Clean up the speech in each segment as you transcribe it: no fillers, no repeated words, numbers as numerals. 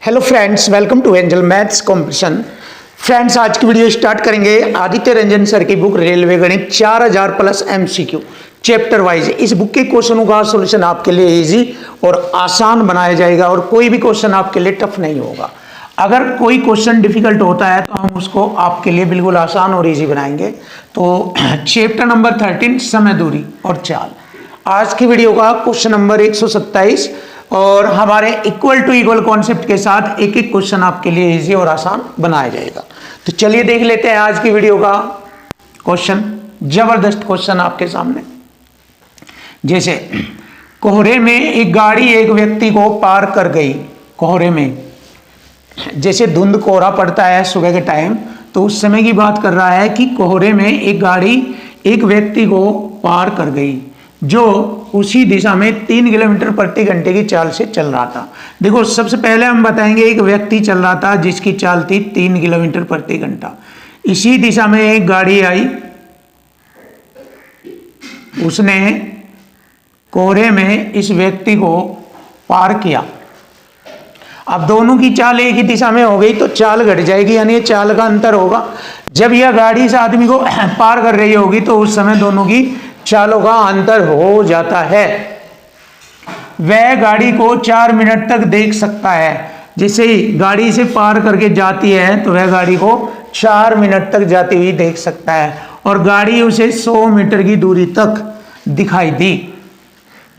Hello friends, welcome to Angel maths competition. Friends, आज की video start करेंगे Aditya Ranjan sir की बुक रेलवे गणित 4000 प्लस एमसीक्यू चैप्टर वाइज। इस बुक के क्वेश्चनों का सॉल्यूशन आपके लिए इजी और आसान बनाया जाएगा और कोई भी क्वेश्चन आपके लिए टफ नहीं होगा। अगर कोई क्वेश्चन डिफिकल्ट होता है तो हम उसको आपके लिए बिल्कुल आसान और इजी बनाएंगे। तो चैप्टर नंबर 13 समय, दूरी और चाल। आज की वीडियो का क्वेश्चन नंबर 127 और हमारे इक्वल टू इक्वल कॉन्सेप्ट के साथ एक एक क्वेश्चन आपके लिए इजी और आसान बनाया जाएगा। तो चलिए देख लेते हैं आज की वीडियो का क्वेश्चन। जबरदस्त क्वेश्चन आपके सामने। जैसे कोहरे में एक गाड़ी एक व्यक्ति को पार कर गई। कोहरे में, जैसे धुंध कोहरा पड़ता है सुबह के टाइम, तो उस समय की बात कर रहा है कि कोहरे में एक गाड़ी एक व्यक्ति को पार कर गई जो उसी दिशा में 3 किलोमीटर प्रति घंटे की चाल से चल रहा था। देखो, सबसे पहले हम बताएंगे एक व्यक्ति चल रहा था जिसकी चाल थी 3 किलोमीटर प्रति घंटा। इसी दिशा में एक गाड़ी आई, उसने कोहरे में इस व्यक्ति को पार किया। अब दोनों की चाल एक ही दिशा में हो गई तो चाल घट जाएगी, यानी चाल का अंतर होगा। जब यह गाड़ी इस आदमी को पार कर रही होगी तो उस समय दोनों की चालों का अंतर हो जाता है। वह गाड़ी को 4 मिनट तक देख सकता है। जैसे ही गाड़ी से पार करके जाती है तो वह गाड़ी को 4 मिनट तक जाती हुई देख सकता है और गाड़ी उसे 100 मीटर की दूरी तक दिखाई दी।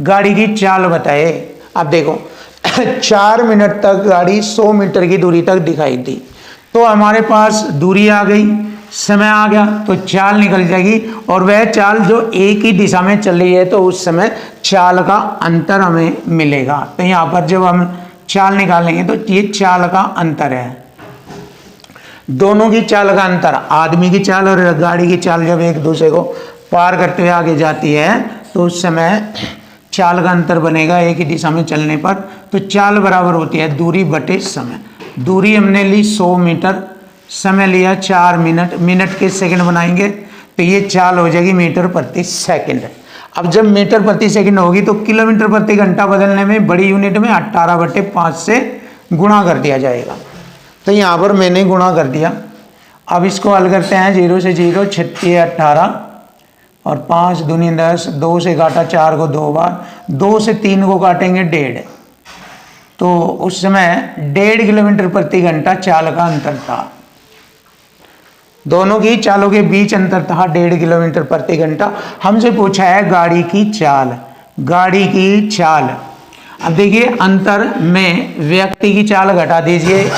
गाड़ी की चाल बताए। अब देखो 4 मिनट तक गाड़ी 100 मीटर की दूरी तक दिखाई दी, तो हमारे पास दूरी आ गई, समय आ गया, तो चाल निकल जाएगी। और वह चाल जो एक ही दिशा में चल रही है तो उस समय चाल का अंतर हमें मिलेगा। तो यहाँ पर जब हम चाल निकालेंगे तो ये चाल का अंतर है, दोनों की चाल का अंतर। आदमी की चाल और गाड़ी की चाल जब एक दूसरे को पार करते हुए आगे जाती है तो उस समय चाल का अंतर बनेगा एक ही दिशा में चलने पर। तो चाल बराबर होती है दूरी बटे समय। दूरी हमने ली 100 मीटर, समय लिया 4 मिनट, मिनट के सेकंड बनाएंगे तो ये चाल हो जाएगी मीटर प्रति सेकंड। अब जब मीटर प्रति सेकंड होगी तो किलोमीटर प्रति घंटा बदलने में बड़ी यूनिट में 18/5 से गुणा कर दिया जाएगा। तो यहाँ पर मैंने गुणा कर दिया। अब इसको हल करते हैं। 0 से 0, 36 18 और 5 दूनी 10, 2 से काटा 4 को 2 बार, 2 से 3 को काटेंगे 1.5, तो उस समय 1.5 किलोमीटर प्रति घंटा चाल का अंतर था। दोनों की चालों के बीच अंतर था 1.5 किलोमीटर प्रति घंटा। हमसे पूछा है गाड़ी की चाल। गाड़ी की चाल, अब देखिए अंतर में व्यक्ति की चाल घटा दीजिए,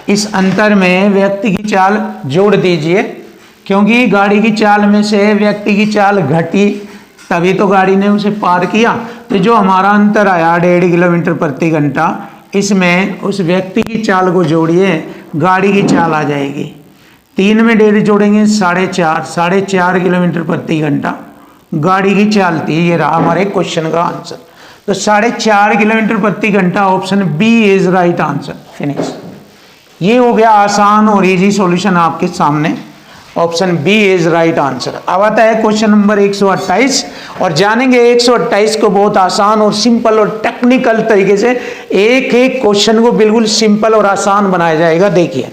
इस अंतर में व्यक्ति की चाल जोड़ दीजिए, क्योंकि गाड़ी की चाल में से व्यक्ति की चाल घटी तभी तो गाड़ी ने उसे पार किया। तो जो हमारा अंतर आया 1.5 किलोमीटर प्रति घंटा, इसमें उस व्यक्ति की चाल को जोड़िए, गाड़ी की चाल आ जाएगी। 3 में 1.5 जोड़ेंगे 4.5, 4.5 किलोमीटर प्रति घंटा गाड़ी की चाल थी। ये रहा हमारे क्वेश्चन का आंसर। तो 4.5 किलोमीटर प्रति घंटा, option B is right answer. Finish. ये हो गया आसान और इजी सॉल्यूशन आपके सामने। Option B is right answer. अब आता है क्वेश्चन नंबर 128 और जानेंगे 128 को बहुत आसान और सिंपल और टेक्निकल तरीके से। एक एक क्वेश्चन को बिल्कुल सिंपल और आसान बनाया जाएगा। देखिए,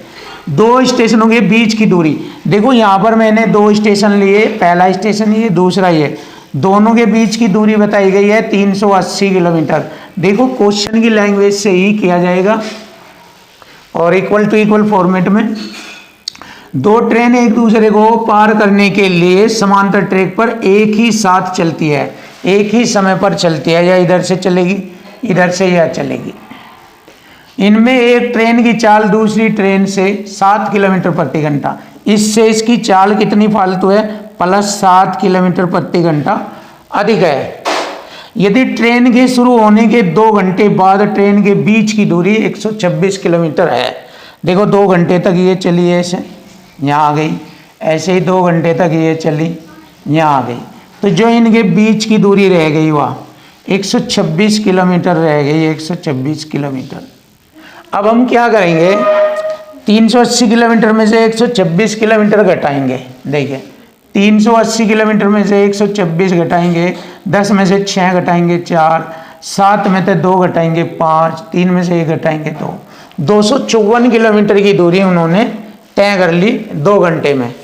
2 स्टेशनों के बीच की दूरी। देखो यहाँ पर मैंने 2 स्टेशन लिए, पहला स्टेशन ये, दूसरा ये। दोनों के बीच की दूरी बताई गई है 380 किलोमीटर। देखो क्वेश्चन की लैंग्वेज से ही किया जाएगा और इक्वल टू इक्वल फॉर्मेट में। 2 ट्रेन एक दूसरे को पार करने के लिए समांतर ट्रैक पर एक ही साथ चलती है, एक ही समय पर चलती है। या इधर से चलेगी, इधर से यह चलेगी। इनमें एक ट्रेन की चाल दूसरी ट्रेन से 7 किलोमीटर प्रति घंटा। इससे इसकी चाल कितनी फालतू है? +7 किलोमीटर प्रति घंटा अधिक है। यदि ट्रेन के शुरू होने के 2 घंटे बाद ट्रेन के बीच की दूरी 126 किलोमीटर है। देखो 2 घंटे तक ये चली, ऐसे यहाँ आ गई, ऐसे ही 2 घंटे तक ये चली, यहाँ आ गई। तो जो इनके बीच की दूरी रह गई वह 126 किलोमीटर रह गई, 126 किलोमीटर। अब हम क्या करेंगे, 380 किलोमीटर में से 126 किलोमीटर घटाएंगे। देखिए 380 किलोमीटर में से 126 घटाएंगे, 10 में से 6 घटाएंगे 4, 7 में से 2 घटाएंगे 5, 3 में से 1 घटाएंगे 2, 254 किलोमीटर की दूरी उन्होंने तय कर ली 2 घंटे में।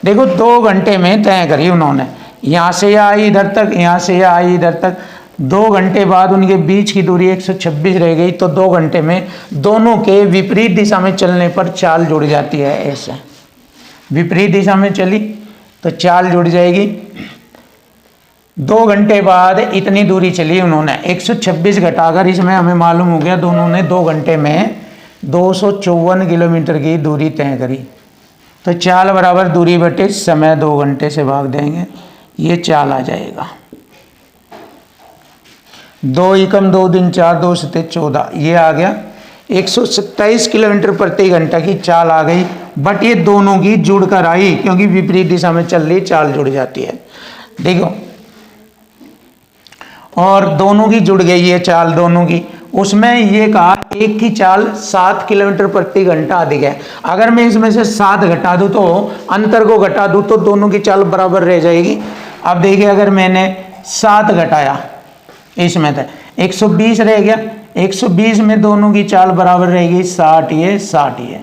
देखो 2 घंटे में तय करी उन्होंने, यहाँ से आई इधर तक, यहाँ से आई इधर तक। 2 घंटे बाद उनके बीच की दूरी 126 रह गई, तो 2 घंटे में दोनों के विपरीत दिशा में चलने पर चाल जुड़ जाती है। ऐसे विपरीत दिशा में चली तो चाल जुड़ जाएगी। 2 घंटे बाद इतनी दूरी चली उन्होंने, 126 घटाकर इसमें हमें मालूम हो गया दोनों ने 2 घंटे में 254 किलोमीटर की दूरी तय करी। तो चाल बराबर दूरी बटे समय 2 घंटे से भाग देंगे, ये चाल आ जाएगा। 2 एकम 2 दिन 4, 2 सते 14, ये आ गया। 127 किलोमीटर प्रति घंटा की चाल आ गई, बट ये दोनों की जुड़ कर आई, क्योंकि विपरीत दिशा में चल रही चाल जुड़ जाती है। देखो, और दोनों की जुड़ गई है चाल दोनों की। उसमें ये कहा एक की चाल 7 किलोमीटर प्रति घंटा अधिक है। अगर मैं इसमें से 7 घटा दूं तो अंतर को घटा दूं तो दोनों की चाल बराबर रह जाएगी। अब देखिए, अगर मैंने 7 घटाया इसमें तो 120 रह गया। 120 में दोनों की चाल बराबर रहेगी 60 ये 60 ये।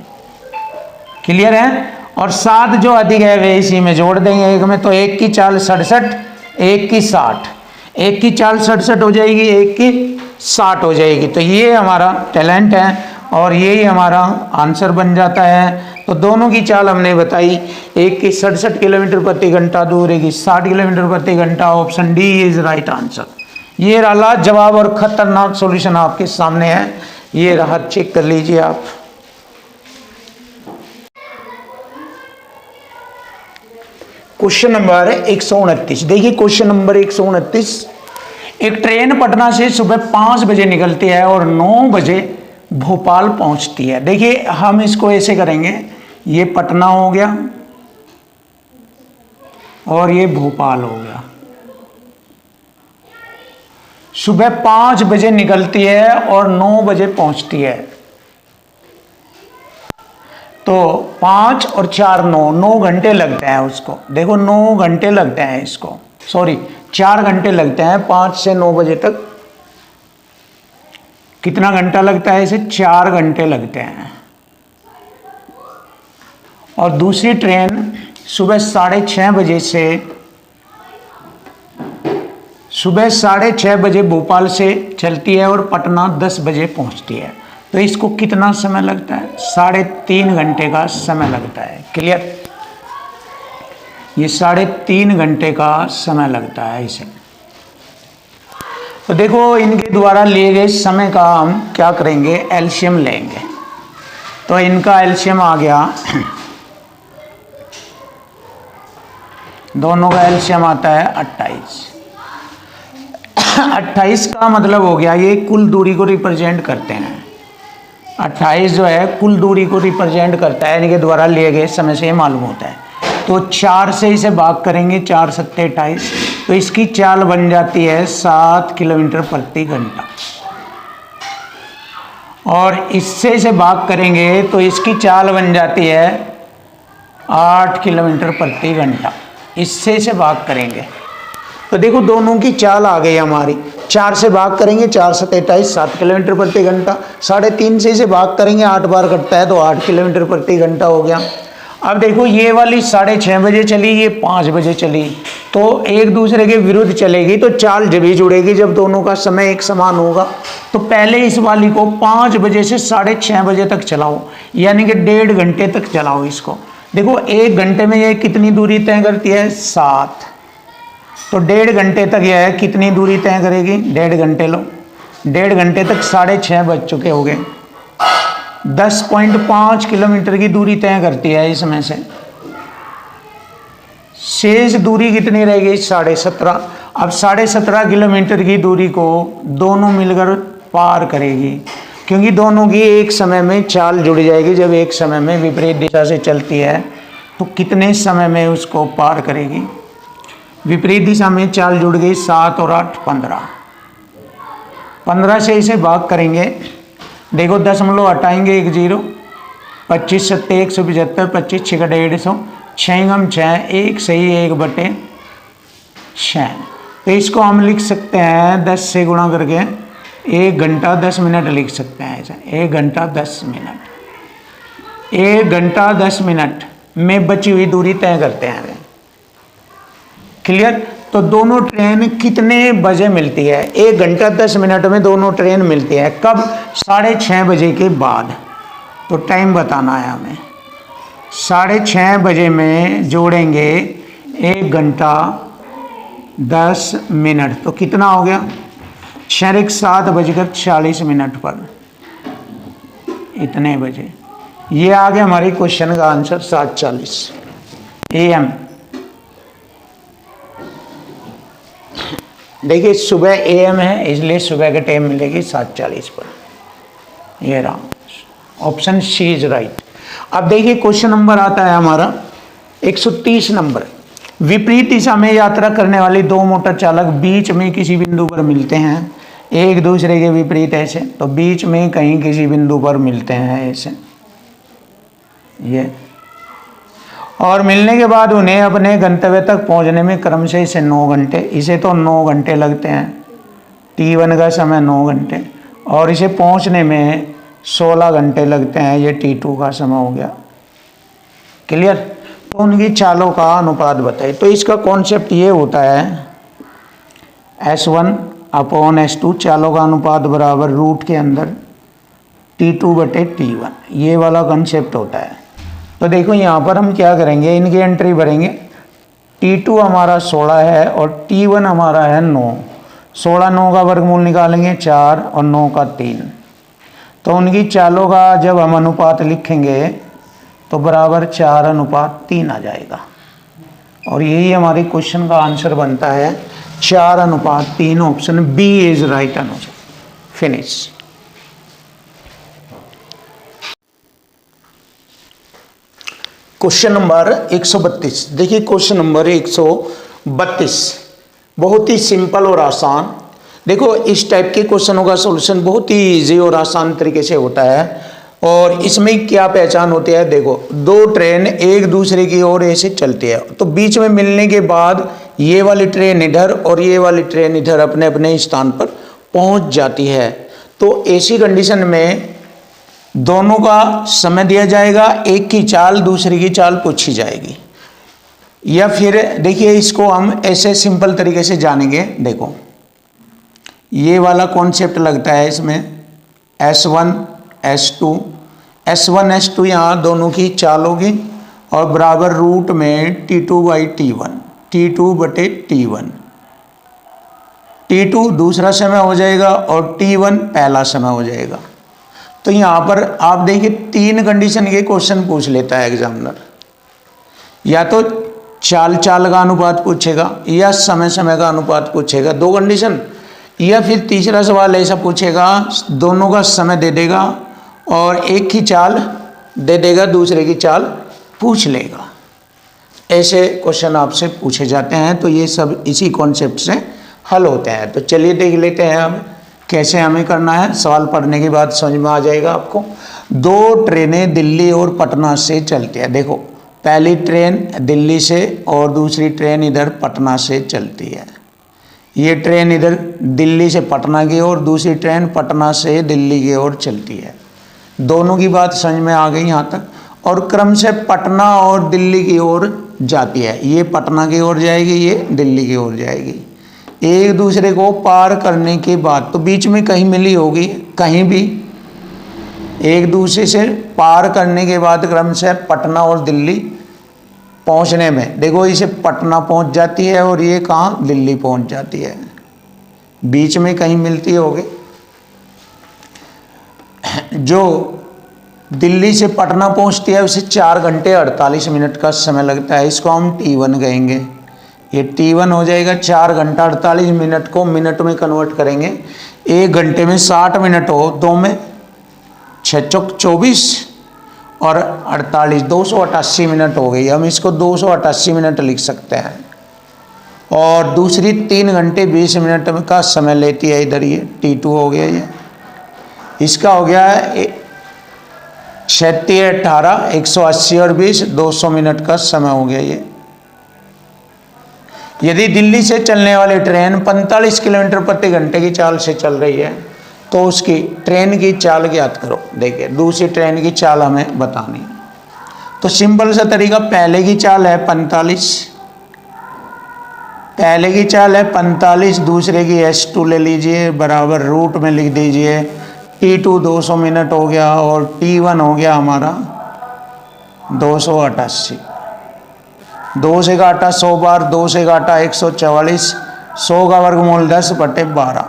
क्लियर है? और 7 जो अधिक है वे इसी में जोड़ देंगे एक में, तो एक की चाल 67, एक की 60, एक की चाल 67 हो जाएगी, एक की 60 हो जाएगी। तो ये हमारा टैलेंट है और यही हमारा आंसर बन जाता है। तो दोनों की चाल हमने बताई, एक की 67 किलोमीटर प्रति घंटा, दूसरे की 60 किलोमीटर प्रति घंटा। Option D is right answer. ये रहा जवाब और खतरनाक सॉल्यूशन आपके सामने है, ये रहा, चेक कर लीजिए आप। क्वेश्चन नंबर 129, देखिए क्वेश्चन नंबर 129। एक ट्रेन पटना से सुबह 5 बजे निकलती है और 9 बजे भोपाल पहुंचती है। देखिए हम इसको ऐसे करेंगे, ये पटना हो गया और ये भोपाल हो गया। सुबह 5 बजे निकलती है और 9 बजे पहुंचती है, तो 5 और 4 9 घंटे लगते हैं उसको। देखो 9 घंटे लगते हैं इसको, सॉरी 4 घंटे लगते हैं 5 से 9 बजे तक। कितना घंटा लगता है इसे? 4 घंटे लगते हैं। और दूसरी ट्रेन सुबह 6:30 बजे से, सुबह 6:30 बजे भोपाल से चलती है और पटना 10 बजे पहुंचती है। तो इसको कितना समय लगता है? 3.5 घंटे का समय लगता है। क्लियर? ये 3.5 घंटे का समय लगता है इसे। तो देखो इनके द्वारा लिए गए समय का हम क्या करेंगे? एलसीएम लेंगे। तो इनका एलसीएम आ गया, दोनों का एलसीएम आता है 28। 28 का मतलब हो गया, ये कुल दूरी को रिप्रेजेंट करते हैं। 28 जो है कुल दूरी को रिप्रेजेंट करता है, इनके द्वारा लिए गए समय से मालूम होता है। तो 4 से इसे भाग करेंगे, 4 सत्ते 28, तो इसकी चाल बन जाती है 7 किलोमीटर प्रति घंटा। और इससे इसे भाग करेंगे तो इसकी चाल बन जाती है 8 किलोमीटर प्रति घंटा। इससे इसे भाग करेंगे तो देखो दोनों की चाल आ गई हमारी। 4 से भाग करेंगे, 4 सत्ते 28, 7 किलोमीटर प्रति घंटा। 3.5 से इसे भाग करेंगे, 8 बार कटता है तो 8 किलोमीटर प्रति घंटा हो गया। अब देखो ये वाली 6:30 बजे चली, ये 5 बजे चली, तो एक दूसरे के विरुद्ध चलेगी, तो चाल जब ही जुड़ेगी जब दोनों का समय एक समान होगा। तो पहले इस वाली को 5 बजे से 6:30 बजे तक चलाओ, यानी कि 1.5 घंटे तक चलाओ इसको। देखो 1 घंटे में ये कितनी दूरी तय करती है? 7। तो 1.5 घंटे तक यह है कितनी दूरी तय करेगी? 1.5 घंटे लो, 1.5 घंटे तक 6:30 बज चुके हो गए। 10.5 किलोमीटर की दूरी तय करती है इसमें से। शेष दूरी कितनी रहेगी? 17.5। अब 17.5 किलोमीटर की दूरी को दोनों मिलकर पार करेगी, क्योंकि दोनों की एक समय में चाल जुड़ जाएगी। जब एक समय में विपरीत दिशा से चलती है तो कितने समय में उसको पार करेगी? विपरीत दिशा में चाल जुड़ गई, 7 और 8 15। 15 से इसे भाग करेंगे, देखो दशमलव हटाएंगे 1 0, 25 सत्ते 175, 25 6 150, 6 6, 1 सही 1/6। तो इसको हम लिख सकते हैं 10 से गुणा करके 1 घंटा 10 मिनट लिख सकते हैं ऐसा, 1 घंटा 10 मिनट। 1 घंटा 10 मिनट में बची हुई दूरी तय करते हैं। क्लियर। तो दोनों ट्रेन कितने बजे मिलती है? 1 घंटा 10 मिनट में दोनों ट्रेन मिलती है। कब? 6:30 बजे के बाद। तो टाइम बताना है हमें। 6:30 बजे में जोड़ेंगे 1 घंटा 10 मिनट, तो कितना हो गया? 7:40 पर, इतने बजे। ये आ गया हमारे क्वेश्चन का आंसर 7:40 AM। देखिए सुबह AM है, इसलिए सुबह के टाइम मिलेगी 7:40 पर। ये रहा, ऑप्शन सी इज राइट। अब देखिए क्वेश्चन नंबर आता है हमारा 130 नंबर। विपरीत दिशा में यात्रा करने वाली दो मोटर चालक बीच में किसी बिंदु पर मिलते हैं, एक दूसरे के विपरीत ऐसे, तो बीच में कहीं किसी बिंदु पर मिलते हैं ऐसे, ये, और मिलने के बाद उन्हें अपने गंतव्य तक पहुंचने में क्रमशः इसे 9 घंटे, इसे तो 9 घंटे लगते हैं, T1 का समय 9 घंटे, और इसे पहुंचने में 16 घंटे लगते हैं, ये T2 का समय हो गया। क्लियर। तो उनकी चालों का अनुपात बताइए। तो इसका कॉन्सेप्ट ये होता है S1/S2, चालों का अनुपात बराबर रूट के अंदर T2/T1, ये वाला कॉन्सेप्ट होता है। तो देखो यहाँ पर हम क्या करेंगे, इनकी एंट्री भरेंगे। T2 हमारा 16 है और T1 हमारा है 9। 16 9 का वर्गमूल निकालेंगे 4 और 9 का 3। तो उनकी चालों का जब हम अनुपात लिखेंगे तो बराबर 4:3 आ जाएगा, और यही हमारे क्वेश्चन का आंसर बनता है 4:3। Option B is right answer. Finish. Question number 132। देखिए क्वेश्चन नंबर 132 बहुत ही सिंपल और आसान। देखो इस टाइप के क्वेश्चनों का सॉल्यूशन बहुत ही इजी और आसान तरीके से होता है। और इसमें क्या पहचान होती है, देखो दो ट्रेन एक दूसरे की ओर ऐसे चलती है, तो बीच में मिलने के बाद ये वाली ट्रेन इधर और ये वाली ट्रेन इधर अपने अपने स्थान पर पहुंच जाती है। तो ऐसी कंडीशन में दोनों का समय दिया जाएगा, एक की चाल दूसरे की चाल पूछी जाएगी। या फिर देखिए इसको हम ऐसे सिंपल तरीके से जानेंगे। देखो ये वाला कॉन्सेप्ट लगता है इसमें S1 S2, S1 S2 यहाँ दोनों की चाल होगी और बराबर रूट में T2/T1, T2/T1। T2 दूसरा समय हो जाएगा और T1 पहला समय हो जाएगा। तो यहाँ पर आप देखिए 3 कंडीशन के क्वेश्चन पूछ लेता है एग्जामिनर। या तो चाल का अनुपात पूछेगा या समय का अनुपात पूछेगा, 2 कंडीशन। या फिर तीसरा सवाल ऐसा पूछेगा, दोनों का समय दे देगा और एक की चाल दे देगा, दूसरे की चाल पूछ लेगा। ऐसे क्वेश्चन आपसे पूछे जाते हैं। तो ये सब इसी कॉन्सेप्ट से हल होते हैं। तो चलिए देख लेते हैं हम कैसे हमें करना है। सवाल पढ़ने के बाद समझ में आ जाएगा आपको। 2 ट्रेनें दिल्ली और पटना से चलती है। देखो पहली ट्रेन दिल्ली से और दूसरी ट्रेन इधर पटना से चलती है। ये ट्रेन इधर दिल्ली से पटना की ओर, दूसरी ट्रेन पटना से दिल्ली की ओर चलती है। दोनों की बात समझ में आ गई यहाँ तक। और क्रम से पटना और दिल्ली की ओर जाती है। ये पटना की ओर जाएगी, ये दिल्ली की ओर जाएगी। एक दूसरे को पार करने के बाद तो बीच में कहीं मिली होगी, कहीं भी एक दूसरे से पार करने के बाद क्रम से पटना और दिल्ली पहुंचने में, देखो इसे पटना पहुंच जाती है और ये कहाँ, दिल्ली पहुंच जाती है। बीच में कहीं मिलती होगी। जो दिल्ली से पटना पहुंचती है उसे 4 घंटे 48 मिनट का समय लगता है। इसको हम T1 कहेंगे। ये T1 हो जाएगा। 4 घंटा 48 मिनट को मिनट में कन्वर्ट करेंगे। 1 घंटे में 60 मिनट हो, 2 में 6 चौक 24 और 48, 288 मिनट हो गई। हम इसको 288 मिनट लिख सकते हैं। और दूसरी 3 घंटे 20 मिनट का समय लेती है इधर, ये T2 हो गया। ये इसका हो गया है 36 18 180 और 20 200 मिनट का समय हो गया। ये यदि दिल्ली से चलने वाली ट्रेन 45 किलोमीटर प्रति घंटे की चाल से चल रही है तो उसकी ट्रेन की चाल ज्ञात करो। देखिए दूसरी ट्रेन की चाल हमें बतानी है, तो सिंपल सा तरीका, पहले की चाल है 45, पहले की चाल है 45, दूसरे की S2 ले लीजिए, बराबर रूट में लिख दीजिए T2 200 मिनट हो गया और T1 हो गया हमारा 288। 2 से काटा 100 बार, 2 से काटा 144, 100 का वर्गमूल 10/12,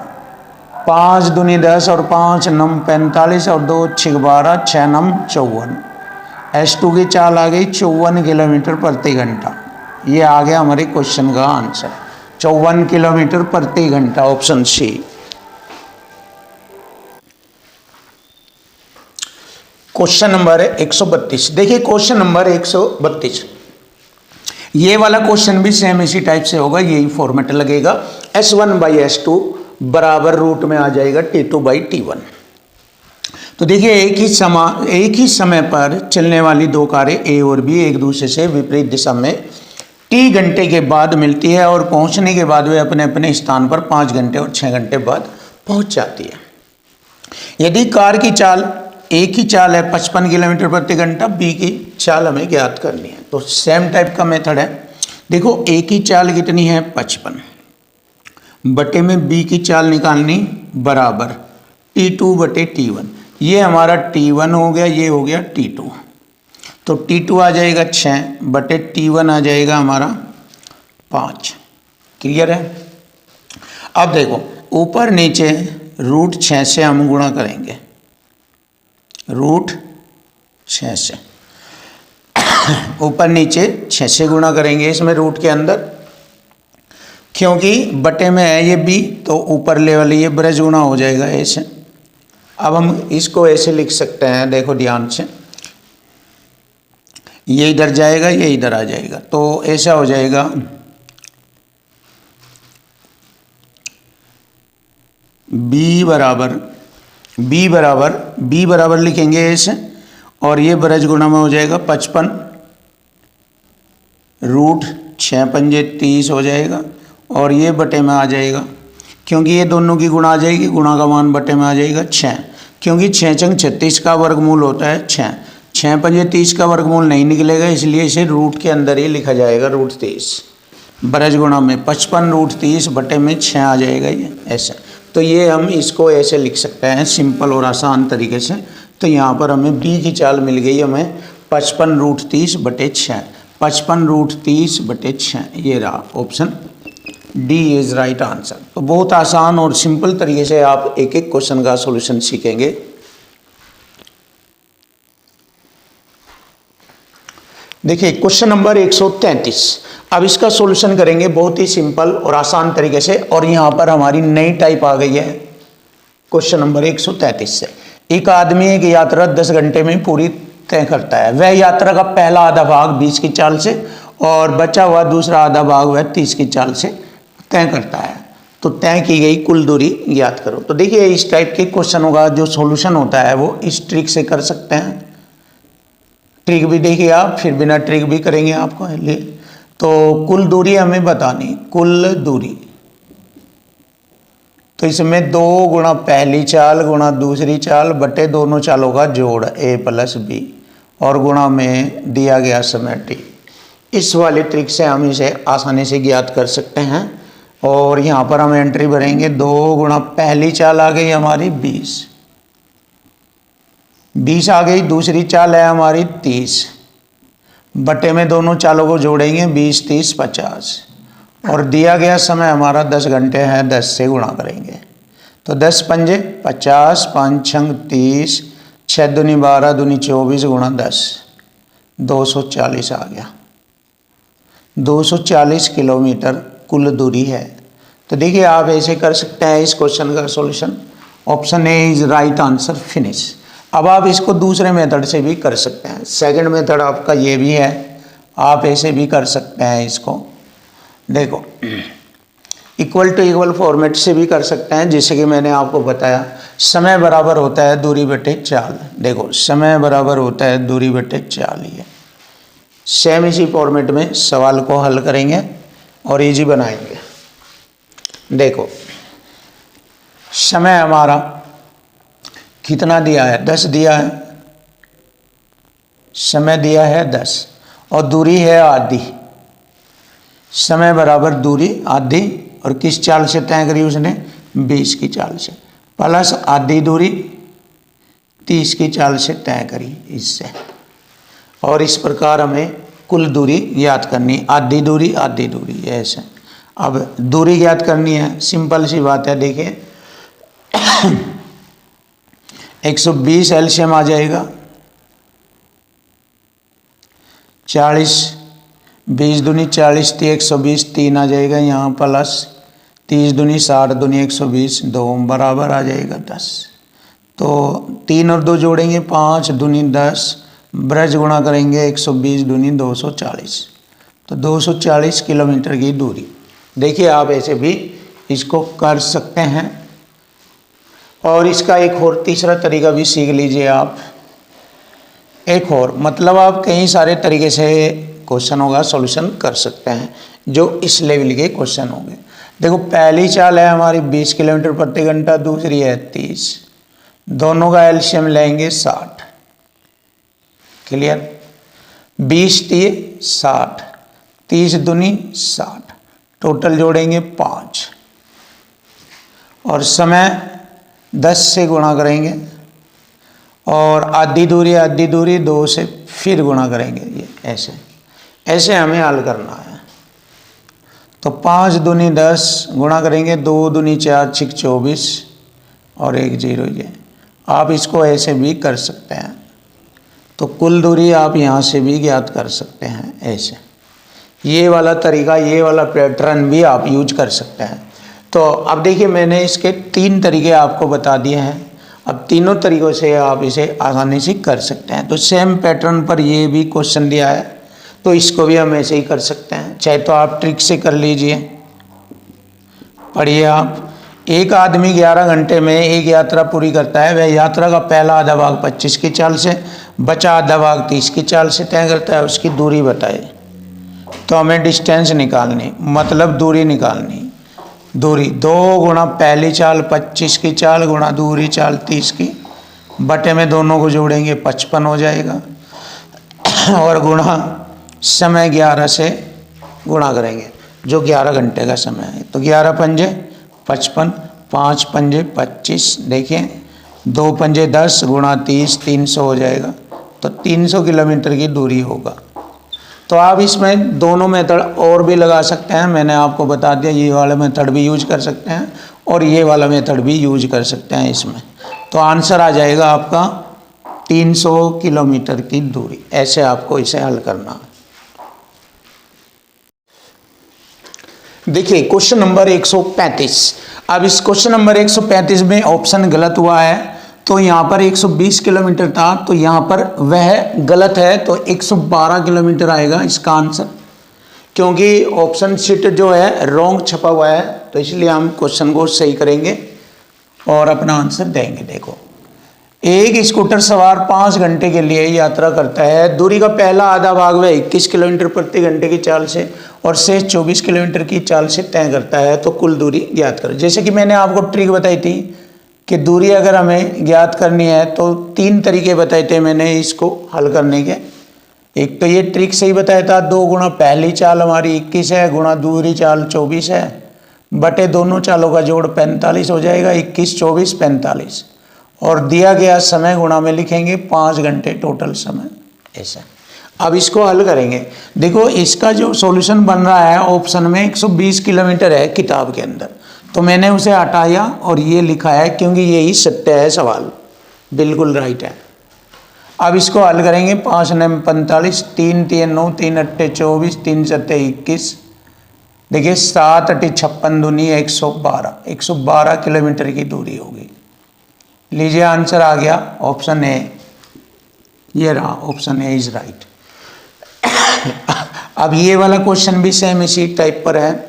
5 दूनी 10 और 5 नम 45 और 2 6 12, 6 नम 54। S2 की चाल आ गई 54 किलोमीटर प्रति घंटा। ये आ गया हमारे क्वेश्चन का आंसर, 54 किलोमीटर प्रति घंटा, ऑप्शन सी। Question number 132। देखिए क्वेश्चन नंबर 132, ये वाला क्वेश्चन भी सेम इसी टाइप से होगा, यही फॉर्मेट लगेगा। S1/S2 बराबर रूट में आ जाएगा T2/T1। तो देखिए एक ही समय पर चलने वाली दो कारें A और B एक दूसरे से विपरीत दिशा में T घंटे के बाद मिलती है और पहुंचने के बाद वे अपने अपने स्थान पर 5 घंटे और 6 घंटे बाद पहुंच जाती है। यदि कार की चाल A की चाल है 55 किलोमीटर प्रति घंटा, B की चाल हमें ज्ञात करनी है। तो सेम टाइप का मेथड है। देखो A की चाल कितनी है 55, बटे में B की चाल निकालनी बराबर T2/T1। ये हमारा T1 हो गया, ये हो गया T2। तो T2 आ जाएगा 6 बटे T1 आ जाएगा हमारा 5। क्लियर है। अब देखो ऊपर नीचे रूट 6 से हम गुणा करेंगे, रूट 6 से ऊपर नीचे 6 से गुणा करेंगे इसमें रूट के अंदर, क्योंकि बटे में है ये B तो ऊपर लेवल ये ब्रज गुणा हो जाएगा ऐसे। अब हम इसको ऐसे लिख सकते हैं, देखो ध्यान से, ये इधर जाएगा ये इधर आ जाएगा, तो ऐसा हो जाएगा B बराबर लिखेंगे ऐसे, और ये ब्रज गुणा में हो जाएगा 55, रूट 6 पंजे 30 हो जाएगा, और ये बटे में आ जाएगा, क्योंकि ये दोनों की गुणा आ जाएगी, गुणा का मान बटे में आ जाएगा 6, क्योंकि 6 चंग 36 का वर्गमूल होता है 6, 6 पंजे 30 का वर्गमूल नहीं निकलेगा, इसलिए इसे रूट के अंदर ही लिखा जाएगा, रूट 30 ब्रज गुणा में 55 रूट 30 बटे में 6 आ जाएगा ये ऐसे। तो ये हम इसको ऐसे लिख सकते हैं सिंपल और आसान तरीके से। तो यहाँ पर हमें B की चाल मिल गई, हमें 55 रूट 30 बटे 6, 55 रूट 30 बटे 6, ये रहा option D is right answer. तो बहुत आसान और सिंपल तरीके से आप एक एक क्वेश्चन का सॉल्यूशन सीखेंगे। देखिए क्वेश्चन नंबर 133, अब इसका सॉल्यूशन करेंगे बहुत ही सिंपल और आसान तरीके से, और यहाँ पर हमारी नई टाइप आ गई है क्वेश्चन नंबर 133 से। एक आदमी एक यात्रा 10 घंटे में पूरी तय करता है। वह यात्रा का पहला आधा भाग 20 की चाल से और बचा हुआ दूसरा आधा भाग वह 30 की चाल से तय करता है। तो तय की गई कुल दूरी ज्ञात करो। तो देखिए इस टाइप के क्वेश्चनों का जो सॉल्यूशन होता है वो इस ट्रिक से कर सकते हैं। ट्रिक भी देखिए आप, फिर बिना ट्रिक भी करेंगे आपको लिए। तो कुल दूरी हमें बतानी, कुल दूरी, तो इसमें 2 गुणा पहली चाल गुणा दूसरी चाल बटे दोनों चालों का जोड़ A + B और गुणा में दिया गया समय T। इस वाली ट्रिक से हम इसे आसानी से ज्ञात कर सकते हैं। और यहाँ पर हम एंट्री भरेंगे, 2 गुणा पहली चाल आ गई हमारी 20 आ गई, दूसरी चाल है हमारी 30 बटे में दोनों चालों को जोड़ेंगे 20 30 50 और दिया गया समय हमारा 10 घंटे है, 10 से गुणा करेंगे तो 10 पंजे 50, 5 छंग 30, 6 दूनी 12 दूनी 24 गुणा 10 240 आ गया। 240 किलोमीटर कुल दूरी है। तो देखिए आप ऐसे कर सकते हैं इस क्वेश्चन का solution. Option A is right answer, finish. अब आप इसको दूसरे मेथड से भी कर सकते हैं। सेकंड मेथड आपका ये भी है, आप ऐसे भी कर सकते हैं इसको। देखो इक्वल टू इक्वल फॉर्मेट से भी कर सकते हैं, जैसे कि मैंने आपको बताया समय बराबर होता है दूरी बटे चाल। देखो समय बराबर होता है दूरी बटे चाल। ये सेम इसी फॉर्मेट में सवाल को हल करेंगे और इजी बनाएंगे। देखो समय हमारा कितना दिया है, 10 दिया है, समय दिया है 10 और दूरी है आधी, समय बराबर दूरी आधी, और किस चाल से तय करी उसने, 20 की चाल से, प्लस आधी दूरी 30 की चाल से तय करी इससे। और इस प्रकार हमें कुल दूरी ज्ञात करनी, आधी दूरी ऐसे। अब दूरी ज्ञात करनी है, सिंपल सी बात है, देखिए 120 एलसीएम आ जाएगा, 40 20 दूनी 40 थी, 120 3 आ जाएगा यहाँ, प्लस 30 दूनी 60 दूनी 120 2 बराबर आ जाएगा 10। तो 3 और 2 जोड़ेंगे 5 दूनी 10, ब्रज गुणा करेंगे 120 दूनी 240, तो 240 किलोमीटर की दूरी। देखिए आप ऐसे भी इसको कर सकते हैं। और इसका एक और तीसरा तरीका भी सीख लीजिए आप, एक और, मतलब आप कई सारे तरीके से क्वेश्चन होगा सॉल्यूशन कर सकते हैं जो इस लेवल के क्वेश्चन होंगे। देखो पहली चाल है हमारी 20 किलोमीटर प्रति घंटा, दूसरी है 30, दोनों का एलसीएम लेंगे 60, क्लियर, 20 दिए 60, 30 दूनी 60, टोटल जोड़ेंगे 5, और समय 10 से गुणा करेंगे, और आधी दूरी 2 से फिर गुणा करेंगे, ये ऐसे ऐसे हमें हल करना है। तो 5 दूनी 10 गुणा करेंगे, 2 दूनी 4 6 24 और 1 0, ये आप इसको ऐसे भी कर सकते हैं। तो कुल दूरी आप यहाँ से भी ज्ञात कर सकते हैं ऐसे। ये वाला तरीका, ये वाला पैटर्न भी आप यूज कर सकते हैं। तो अब देखिए मैंने इसके 3 तरीके आपको बता दिए हैं, अब तीनों तरीक़ों से आप इसे आसानी से कर सकते हैं। तो सेम पैटर्न पर ये भी क्वेश्चन दिया है, तो इसको भी हम ऐसे ही कर सकते हैं, चाहे तो आप ट्रिक से कर लीजिए। पढ़िए आप, एक आदमी 11 घंटे में एक यात्रा पूरी करता है, वह यात्रा का पहला आधा भाग 25 की चाल से, बचा आधा भाग 30 की चाल से तय करता है, उसकी दूरी बताए। तो हमें डिस्टेंस निकालनी, मतलब दूरी निकालनी। दूरी 2 गुणा पहली चाल 25 की चाल गुणा दूरी चाल 30 की, बटे में दोनों को जोड़ेंगे 55 हो जाएगा, और गुणा समय 11 से गुणा करेंगे, जो 11 घंटे का समय है। तो 11 पंजे 55, 5 पंजे 25, देखिए 2 पंजे 10 गुणा 30 300 हो जाएगा। तो 300 किलोमीटर की दूरी होगा। तो आप इसमें दोनों मेथड और भी लगा सकते हैं, मैंने आपको बता दिया, ये वाला मेथड भी यूज कर सकते हैं और ये वाला मेथड भी यूज कर सकते हैं इसमें। तो आंसर आ जाएगा आपका 300 किलोमीटर की दूरी। ऐसे आपको इसे हल करना है। देखिए क्वेश्चन नंबर 135। अब इस क्वेश्चन नंबर 135 में ऑप्शन गलत हुआ है, तो यहाँ पर 120 किलोमीटर था, तो यहाँ पर वह गलत है, तो 112 किलोमीटर आएगा इसका आंसर, क्योंकि ऑप्शन शीट जो है रॉन्ग छपा हुआ है, तो इसलिए हम क्वेश्चन को सही करेंगे और अपना आंसर देंगे। देखो, एक स्कूटर सवार 5 घंटे के लिए यात्रा करता है, दूरी का पहला आधा भाग वह 21 किलोमीटर प्रति घंटे की चाल से और शेष 24 किलोमीटर की चाल से तय करता है, तो कुल दूरी ज्ञात करो। जैसे कि मैंने आपको ट्रिक बताई थी कि दूरी अगर हमें ज्ञात करनी है तो 3 तरीके बताए थे मैंने इसको हल करने के। एक तो ये ट्रिक सही बताया था, 2 गुणा पहली चाल हमारी 21 है गुणा दूसरी चाल 24 है, बटे दोनों चालों का जोड़ 45 हो जाएगा, 21 24 45, और दिया गया समय गुणा में लिखेंगे 5 घंटे टोटल समय, ऐसा। अब इसको हल करेंगे। देखो इसका जो सॉल्यूशन बन रहा है ऑप्शन में 120 किलोमीटर है किताब के अंदर, तो मैंने उसे हटाया और ये लिखा है, क्योंकि यही सत्य है, सवाल बिल्कुल राइट है। अब इसको हल करेंगे, 5 9 45, 3 3 9, 3 8 24, 3 7 21, देखिए 7 8 56 दूनी 112 किलोमीटर की दूरी होगी। लीजिए आंसर आ गया, ऑप्शन ए, ये रहा, ऑप्शन ए इज राइट। अब ये वाला क्वेश्चन भी सेम इसी टाइप पर है।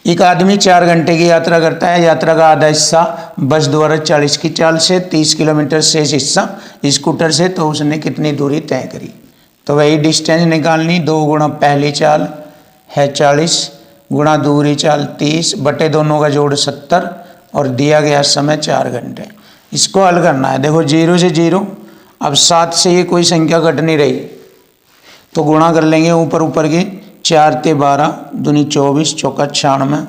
एक आदमी 4 घंटे की यात्रा करता है, यात्रा का आधा हिस्सा बस द्वारा 40 की चाल से, 30 किलोमीटर शेष हिस्सा स्कूटर से, तो उसने कितनी दूरी तय करी। तो वही डिस्टेंस निकालनी, 2 गुणा पहली चाल है 40 गुणा दूसरी चाल 30, बटे दोनों का जोड़ 70, और दिया गया समय 4 घंटे। इसको हल करना है। देखो 0 से 0, अब 7 से ये कोई संख्या घट नहीं रही तो गुणा कर लेंगे ऊपर ऊपर के। 4 ते 12 दूनी 24 चौका 96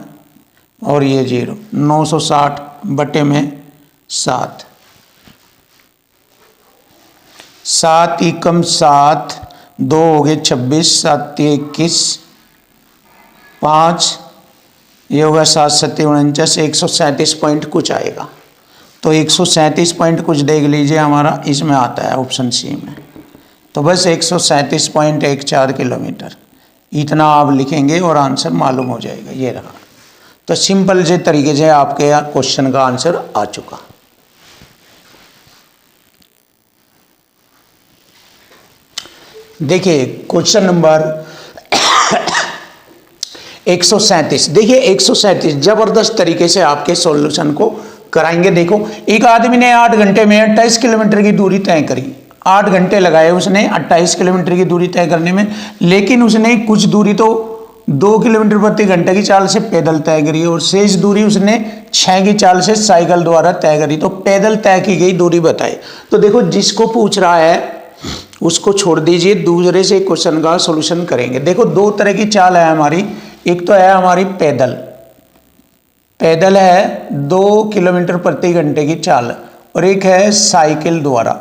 और ये 0, 960 बटे में 7, 7 एकम 7, 2 हो गए 26, 7 21, 5 ये होगा 7 7 49, 137 पॉइंट कुछ आएगा। तो 137 पॉइंट कुछ देख लीजिए, हमारा इसमें आता है ऑप्शन सी में। तो बस 137.14 किलोमीटर इतना आप लिखेंगे और आंसर मालूम हो जाएगा। ये रहा। तो सिंपल से तरीके से आपके क्वेश्चन का आंसर आ चुका। देखिए क्वेश्चन नंबर 137। देखिए 137 जबरदस्त तरीके से आपके सॉल्यूशन को कराएंगे। देखो एक आदमी ने 8 घंटे में 28 किलोमीटर की दूरी तय करी। 8 घंटे लगाए उसने 28 किलोमीटर की दूरी तय करने में, लेकिन उसने कुछ दूरी तो 2 किलोमीटर प्रति घंटे की चाल से पैदल तय करी और शेष दूरी उसने 6 की चाल से साइकिल द्वारा तय करी। तो पैदल तय की गई दूरी बताए। तो देखो जिसको पूछ रहा है उसको छोड़ दीजिए, दूसरे से क्वेश्चन का सॉल्यूशन करेंगे। देखो 2 तरह की चाल है हमारी। एक तो है हमारी पैदल, पैदल है 2 किलोमीटर प्रति घंटे की चाल, और एक है साइकिल द्वारा।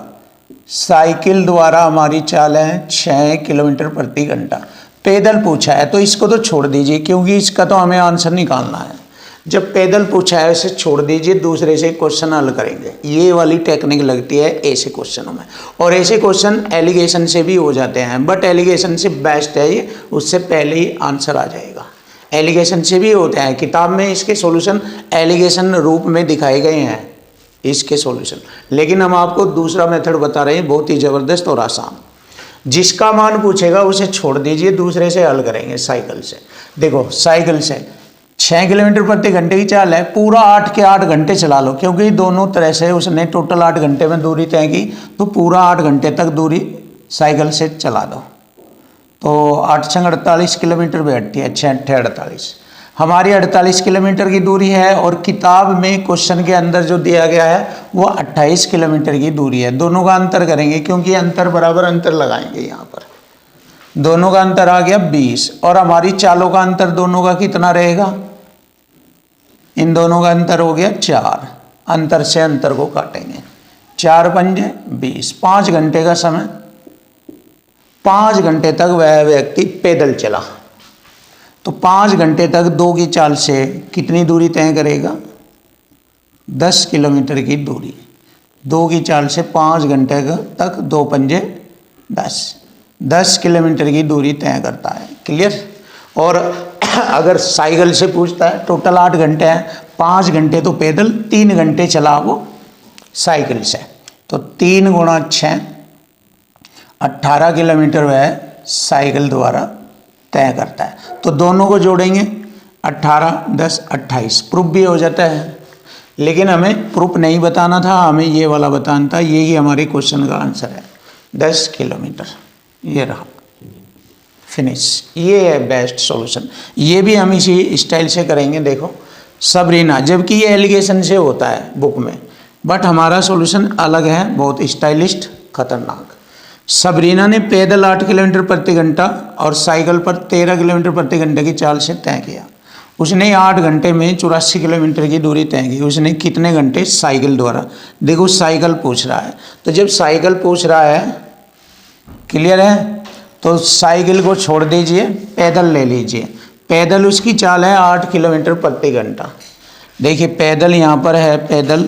साइकिल द्वारा हमारी चाल है 6 किलोमीटर प्रति घंटा। पैदल पूछा है तो इसको तो छोड़ दीजिए, क्योंकि इसका तो हमें आंसर निकालना है। जब पैदल पूछा है इसे छोड़ दीजिए, दूसरे से क्वेश्चन हल करेंगे। ये वाली टेक्निक लगती है ऐसे क्वेश्चनों में, और ऐसे क्वेश्चन एलिगेशन से भी हो जाते हैं, बट एलिगेशन से बेस्ट है ये, उससे पहले ही आंसर आ जाएगा। एलिगेशन से भी होते हैं, किताब में इसके सॉल्यूशन एलिगेशन रूप में दिखाए गए हैं इसके सॉल्यूशन, लेकिन हम आपको दूसरा मेथड बता रहे हैं, बहुत ही ज़बरदस्त और आसान। जिसका मान पूछेगा उसे छोड़ दीजिए, दूसरे से हल करेंगे साइकिल से। देखो साइकिल से 6 किलोमीटर प्रति घंटे की चाल है, पूरा 8 के 8 घंटे चला लो, क्योंकि दोनों तरह से उसने टोटल 8 घंटे में दूरी तय की, तो पूरा 8 घंटे तक दूरी साइकिल से चला दो। तो 8 छंग 48 किलोमीटर बैठती है, 6 8 48, हमारी 48 किलोमीटर की दूरी है, और किताब में क्वेश्चन के अंदर जो दिया गया है वो 28 किलोमीटर की दूरी है। दोनों का अंतर करेंगे, क्योंकि अंतर बराबर अंतर लगाएंगे यहाँ पर। दोनों का अंतर आ गया 20, और हमारी चालों का अंतर दोनों का कितना रहेगा? इन दोनों का अंतर हो गया 4। अंतर से अंतर को काटेंगे, 4 पंजे 20, 5 घंटे का समय। 5 घंटे तक वह व्यक्ति पैदल चला, तो 5 घंटे तक 2 की चाल से कितनी दूरी तय करेगा? 10 किलोमीटर की दूरी। 2 की चाल से 5 घंटे तक 2 पंजे 10 किलोमीटर की दूरी तय करता है। क्लियर? और अगर साइकिल से पूछता है, टोटल 8 घंटे हैं, 5 घंटे तो पैदल, 3 घंटे चला वो साइकिल से, तो 3 गुणा 6 18 किलोमीटर वह साइकिल द्वारा तय करता है। तो दोनों को जोड़ेंगे, 18 10 28, प्रूफ भी हो जाता है। लेकिन हमें प्रूफ नहीं बताना था, हमें ये वाला बताना था। यही हमारे क्वेश्चन का आंसर है, 10 किलोमीटर। ये रहा, फिनिश। ये है बेस्ट सॉल्यूशन। ये भी हम इसी स्टाइल से करेंगे। देखो सबरीना, जबकि ये एलिगेशन से होता है बुक में, बट हमारा सॉल्यूशन अलग है, बहुत स्टाइलिस्ट, खतरनाक। सबरीना ने पैदल 8 किलोमीटर प्रति घंटा और साइकिल पर 13 किलोमीटर प्रति घंटे की चाल से तय किया। उसने 8 घंटे में 84 किलोमीटर की दूरी तय की। उसने कितने घंटे साइकिल द्वारा? देखो साइकिल पूछ रहा है, तो जब साइकिल पूछ रहा है, क्लियर है, तो साइकिल को छोड़ दीजिए, पैदल ले लीजिए। पैदल उसकी चाल है 8 किलोमीटर प्रति घंटा। देखिए पैदल यहाँ पर है, पैदल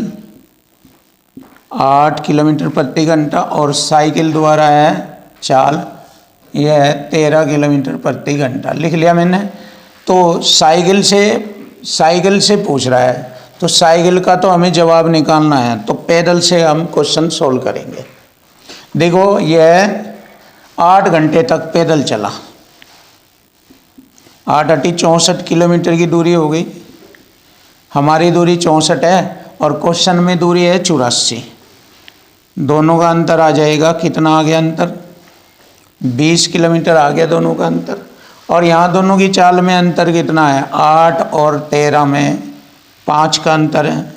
8 किलोमीटर प्रति घंटा, और साइकिल द्वारा है चाल, यह है 13 किलोमीटर प्रति घंटा। लिख लिया मैंने। तो साइकिल से पूछ रहा है, तो साइकिल का तो हमें जवाब निकालना है, तो पैदल से हम क्वेश्चन सोल्व करेंगे। देखो यह 8 घंटे तक पैदल चला, 8 8 64 किलोमीटर की दूरी हो गई। हमारी दूरी 64 है और क्वेश्चन में दूरी है 84। दोनों का अंतर आ जाएगा, कितना आ गया अंतर? 20 किलोमीटर आ गया दोनों का अंतर। और यहाँ दोनों की चाल में अंतर कितना है? 8 और 13 में 5 का अंतर है।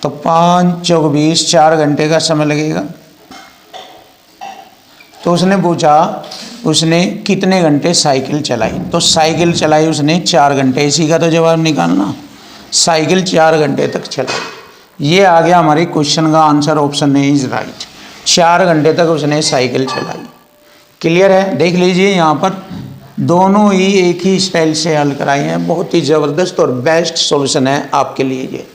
तो 5 चौक 20, 4 घंटे का समय लगेगा। तो उसने पूछा उसने कितने घंटे साइकिल चलाई, तो साइकिल चलाई उसने 4 घंटे, इसी का तो जवाब निकालना। साइकिल 4 घंटे तक चलाई। ये आ गया हमारे क्वेश्चन का answer, option A is right. 4 घंटे तक उसने साइकिल चलाई। क्लियर है? देख लीजिए यहाँ पर दोनों ही एक ही स्टाइल से हल कराए हैं। बहुत ही ज़बरदस्त और बेस्ट सॉल्यूशन है आपके लिए ये।